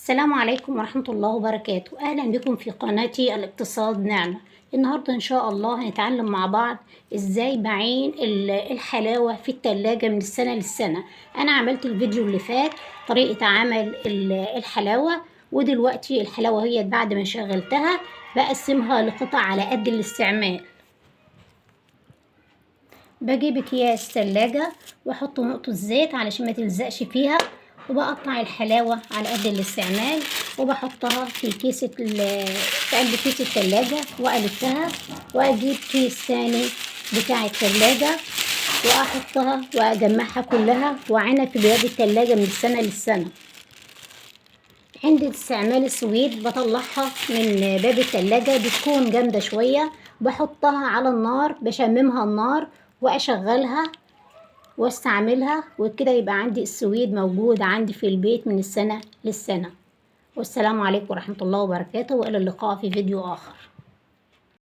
السلام عليكم ورحمة الله وبركاته. أهلا بكم في قناتي الاقتصاد نعمة. النهاردة إن شاء الله هنتعلم مع بعض إزاي بعين الحلاوة في التلاجة من السنة للسنة. أنا عملت الفيديو اللي فات طريقة عمل الحلاوة، ودلوقتي الحلاوة هي بعد ما شغلتها بقسمها لقطع على قد الاستعمال. بجيب أكياس تلاجة وأحط نقطة زيت علشان ما تلزقش فيها، وبقطع الحلاوة على قد الاستعمال وبحطها في في قلب كيس التلاجة وألفها، وأجيب كيس تاني بتاع التلاجة وأحطها وأجمعها كلها وأعينها في باب التلاجة من السنة للسنة. عند استعمال السويد بطلعها من باب التلاجة بتكون جامدة شوية، بحطها على النار بشممها النار وأشغلها واستعملها، وكده يبقى عندي السويد موجود عندي في البيت من السنة للسنة. والسلام عليكم ورحمة الله وبركاته، وإلى اللقاء في فيديو آخر.